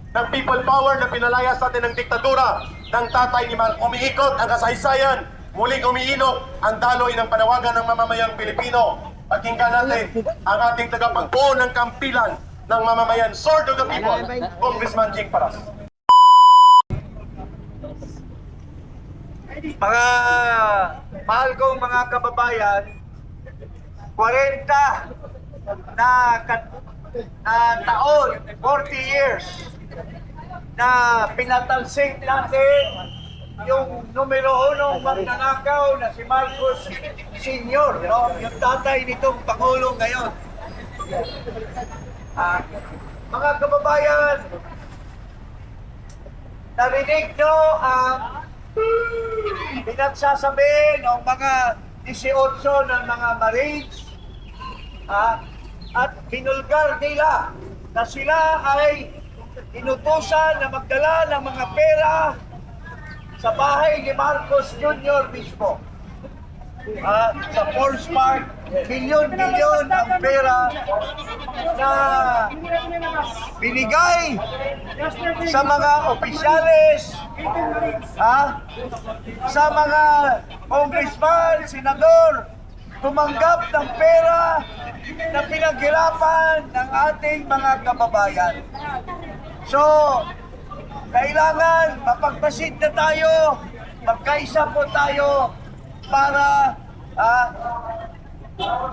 ng people power na pinalayas natin ng diktadura ng tatay ni Mang. Umiikot ang kasaysayan, muling umiinok ang daloy ng panawagan ng mamamayang Pilipino. Pakinggan natin ang ating tagapagbuo ng kampilan ng mamamayan, Sword of the People, Congressman Jing Paras. Mga mahal kong mga kababayan, 40 na taon, 40 years na pinatalsik natin yung numero 1 magnanakaw na si Marcos Sr., no? Yung tatay nitong Pangulo ngayon. Mga kababayan, narinig nyo ang pinagsasabi ng mga 18 ng mga Marines at binulgar nila na sila ay inutusan na magdala ng mga pera sa bahay ni Marcos Jr. mismo. Sa Force Park, milyon-milyon ang pera na binigay sa mga opisyales, sa mga congressman, senador, tumanggap ng pera na pinaghirapan ng ating mga kababayan. So, kailangan mapagpasid na tayo, magkaisa po tayo para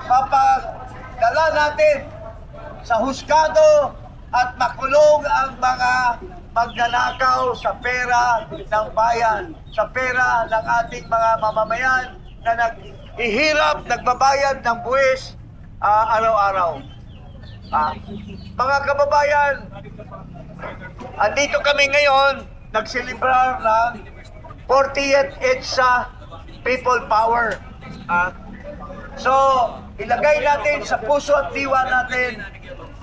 mapagdala natin sa husgado at makulong ang mga magnanakaw sa pera ng bayan, sa pera ng ating mga mamamayan na naghihirap, nagbabayad ng buwis araw-araw. Mga kababayan, andito kami ngayon, nagselebrar ng 40th EDSA People Power. So, ilagay natin sa puso at diwa natin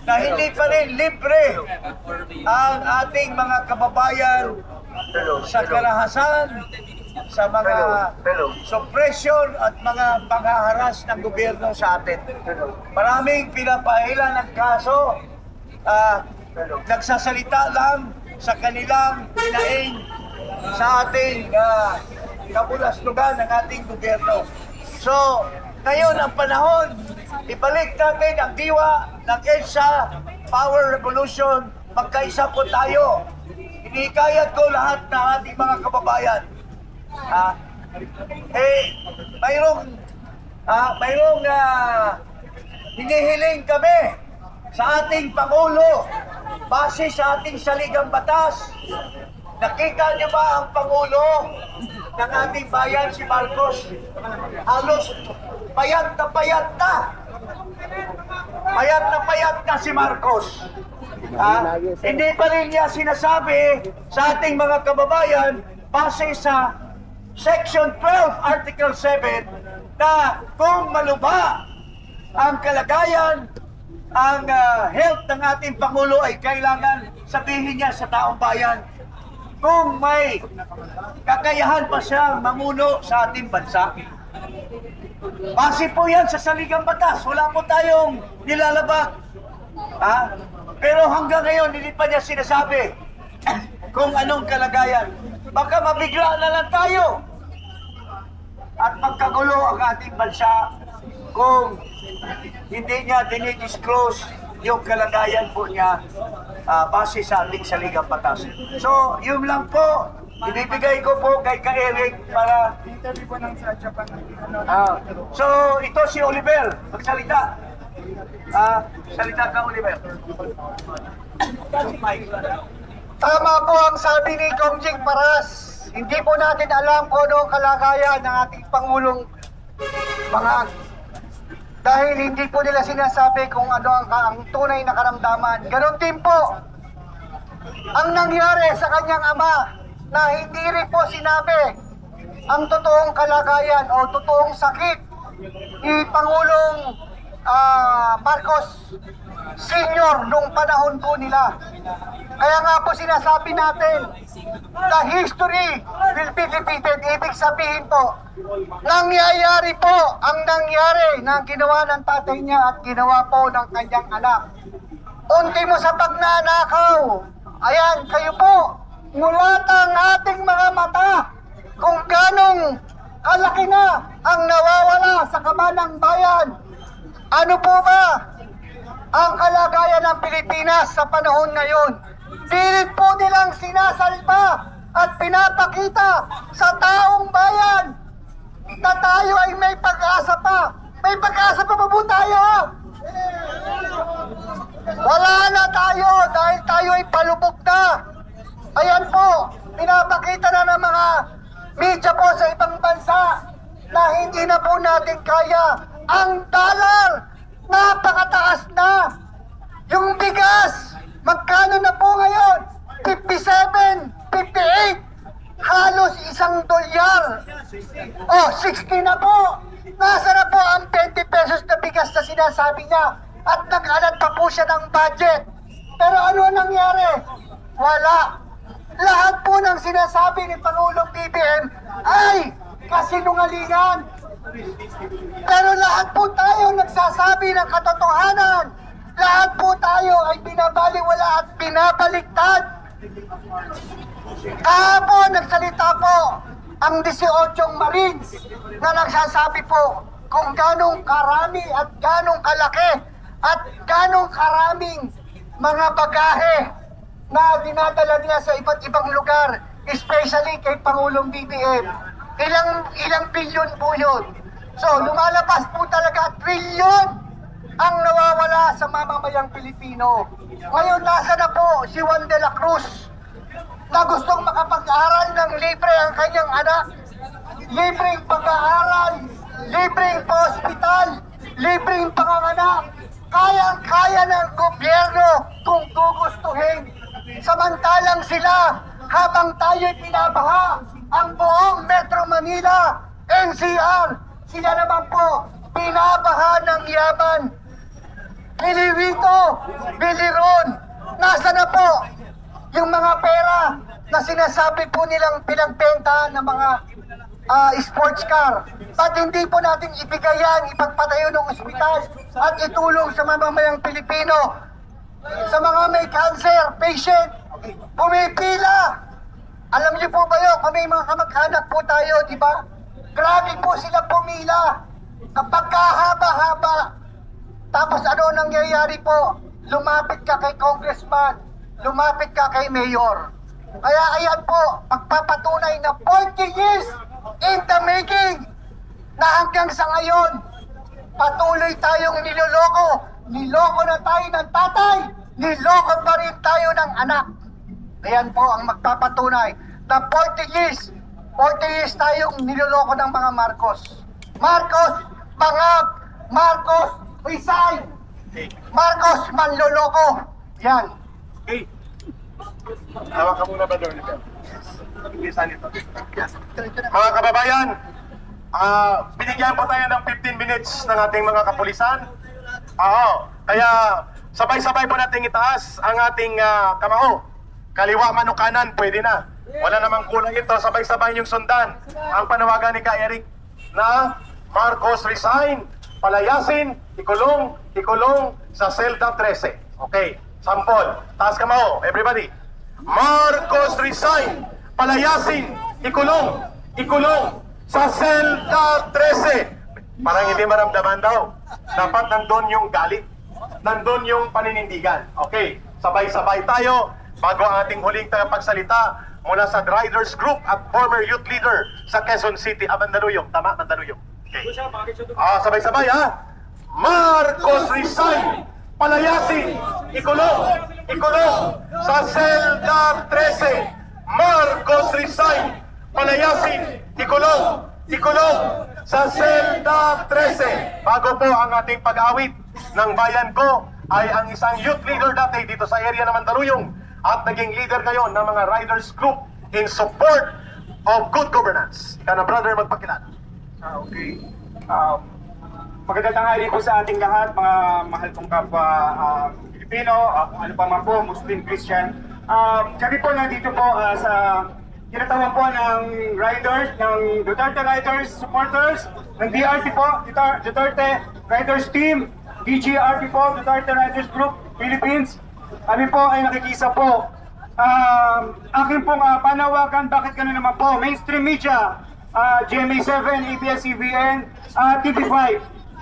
na hindi pa rin libre ang ating mga kababayan sa karahasan, sa mga suppression at mga panghaharas ng gobyerno sa atin. Maraming pinapahilan ng kaso, nagsasalita lang sa kanilang hinaing sa ating kabulaslugan ng ating gobyerno. So, ngayon ang panahon, ibalik natin ang diwa ng EDSA Power Revolution. Magkaisa po tayo. Inikayat ko lahat ng ating mga kababayan. Mayroong hinihiling kami sa ating Pangulo base sa ating saligang batas. Nakita niyo ba ang Pangulo ng ating bayan, si Marcos? Halos payat na payat na. Payat na payat na si Marcos. Hindi pa rin niya sinasabi sa ating mga kababayan base sa Section 12, Article 7 na kung malubha ang kalagayan, ang health ng ating Pangulo ay kailangan sabihin niya sa taong bayan kung may kakayahan pa siyang mamuno sa ating bansa. Base po yan sa saligang batas. Wala po tayong nilalabag. Pero hanggang ngayon, hindi pa niya sinasabi kung anong kalagayan. Baka mabigla na lang tayo at magkagulo ang ating bansa kung hindi niya dinidisclose yung kalagayan po niya base sa ating saligang batas. So, yun lang po. Ibibigay ko po kay Ka-Eric para... So, ito si Oliver. Magsalita. Salita ka, Oliver. Tama po ang sabi ni Jing Paras. Hindi po natin alam kung ano ang kalagayan ng ating Pangulong mga... Dahil hindi po nila sinasabi kung ano ang tunay na karamdaman. Ganon din po ang nangyari sa kanyang ama na hindi rin po sinabi ang totoong kalagayan o totoong sakit ni Pangulong Marcos Sr. nung panahon po nila. Kaya nga po sinasabi natin, the history will be repeated. Ibig sabihin po, nangyayari po ang nangyari na ginawa ng tatay niya at ginawa po ng kanyang anak. Unti mo sa pagnanakaw Ayan, kayo po, mulat ang ating mga mata kung ganong kalaki na ang nawawala sa kabanang bayan. Ano po ba ang kalagayan ng Pilipinas sa panahon ngayon? Pilit po nilang sinasalba at pinapakita sa taong bayan na tayo ay may pag-asa pa. May pag-asa pa po tayo? Wala na tayo dahil tayo ay palubog na. Ayan po, pinapakita na ng mga media po sa ibang bansa na hindi na po natin kaya. Ang dollar, napakataas na. Yung bigas, magkano na po ngayon? 57, 58, halos $1. Oh, 60 na po. Nasa na po ang 20 pesos na bigas na sinasabi niya at nag-alat pa po siya ng budget. Pero ano nangyari? Wala. Lahat po ng sinasabi ni Pangulong BBM ay kasinungalingan. Pero lahat po tayo nagsasabi ng katotohanan. Lahat po tayo ay binabaliwala at binabaliktad. Kahapon nagsalita po ang 18 Marines na nagsasabi po kung ganong karami at ganong kalaki at ganong karaming mga bagahe na dinadala niya sa iba't ibang lugar, especially kay Pangulong BBM. Ilang bilyon po yun. So, lumalabas po talaga trilyon ang nawawala sa mamamayang Pilipino. Ngayon, nasa na po si Juan de la Cruz na gustong makapag-aral ng libre ang kanyang anak. Libreng pag-aaral, libreng hospital, libreng panganganak. Kayang-kaya ng gobyerno kung gugustuhin. Samantalang sila, habang tayo'y pinabaha, ang buong Metro Manila, NCR, sila naman po, pinabaha ng yaman. Biliwito, biliron, nasa na po yung mga pera na sinasabi po nilang pinagbenta ng mga sports car. Ba't hindi po natin ibigay yan, ipagpatayo ng ospital at itulong sa mamamayang Pilipino? Sa mga may cancer patient, pumipila. Alam niyo po ba yun, kung may mga kamag-anak po tayo, di ba? Grabe po sila pumila. Kapag kahaba-haba, tapos ano nangyayari po? Lumapit ka kay congressman, lumapit ka kay mayor. Kaya ayan po, pagpapatunay na 40 years in the making na hanggang sa ngayon, patuloy tayong niloloko. Niloko na tayo ng tatay, niloko pa rin tayo ng anak. Ayan po ang magpapatunay na 40 years tayong niloloko ng mga Marcos. Marcos, bangag! Marcos, resign! Marcos, manloloko! Yan. Okay. Hawak ka muna ba doon? Bilisan ito. Mga kababayan, binigyan po tayo ng 15 minutes ng ating mga kapulisan. Kaya sabay-sabay po nating itaas ang ating kamao. Kaliwa man o kanan, pwede na. Wala namang kulang ito, sabay-sabay yung sundan. Ang panawagan ni Ka Eric na Marcos resign, palayasin, ikulong sa selda 13. Okay, sample. Taas kamao, everybody. Marcos resign, palayasin, ikulong sa selda 13. Parang hindi maramdaman daw. Dapat nandun yung galit. Nandun yung paninindigan. Okay, sabay-sabay tayo bago ang ating huling tagapagsalita mula sa Riders Group at former youth leader sa Quezon City, Mandaluyong. Tama, Mandaluyong. Okay. Sabay-sabay ha. Marcos resign, palayasin, ikulong sa selda 13. Marcos resign, palayasin, ikulong sa selda 13. Bago po ang ating pag-awit ng bayan ko ay ang isang youth leader dati dito sa area ng Mandaluyong at naging leader ngayon ng mga Riders Group in support of good governance. Ika na brother, magpakilala. Okay. Magandang tanghali po sa ating lahat, mga mahal kong kapwa Pilipino, kung ano pa man po, Muslim, Christian. Kami po nandito po sa kinatawan po ng riders, ng Duterte Riders supporters, ng DRT po, Duterte Riders Team, DGRT po, Duterte Riders Group, Philippines. Kami po ay nakikisa po akin pong panawagan, bakit gano'n naman po, mainstream media, GMA7, ABS-CBN, TV5.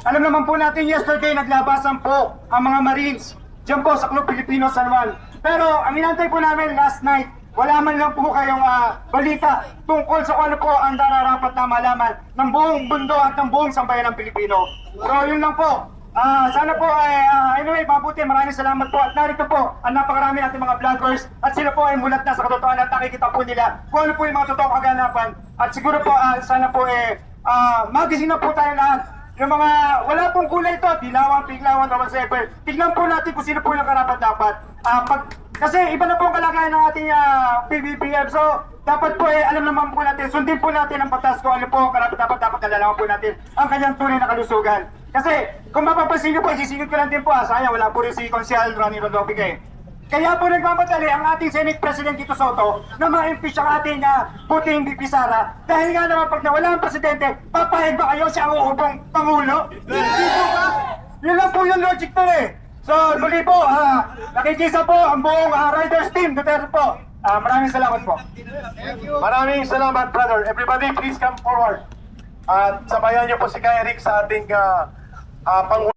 Alam naman po natin yesterday naglabasan po ang mga Marines dyan po sa Club Pilipino San Juan. Pero ang inantay po namin last night, wala man lang po kayong balita tungkol sa kung ano po ang nararapat na malaman ng buong mundo at ng buong sambayan ng Pilipino. So yun lang po. Sana po anyway, mabuti, maraming salamat po. At narito po ang napakarami natin mga vloggers at sila po ay mulat na sa katotohanan at nakikita po nila kung ano po yung mga totoong kaganapan. At siguro po sana po magising na po tayo lahat. Yung mga wala pong kulay ito, dilawan, piglawan, or whatever. Tignan po natin kung sino po yung karapat-dapat. Kasi iba na po ang kalagayan ng ating PBBM. So, dapat po alam naman po natin, sundin po natin ang batas kung ano po ang karapat-dapat, dapat nalalaman po natin ang kanyang tunay na kalusugan. Kasi, kung mapapansin nyo po, sisingit ko lang din po, sayang, wala po rin si Consial Ronnie Rodriguez. Kaya po nagmamadali ang ating Senate President Tito Soto na ma-impeach ang ating puting BP Sara. Dahil nga naman pag nawala ang presidente, papayag ba kayo siya ang uubong Pangulo? Hindi po ba? Yun lang po yung logic to eh. So muli po, nakikisa po ang buong Riders team, Duterte po. Maraming salamat po. Maraming salamat, brother. Everybody, please come forward. At sabayan niyo po si Kay Eric sa ating Pangulo.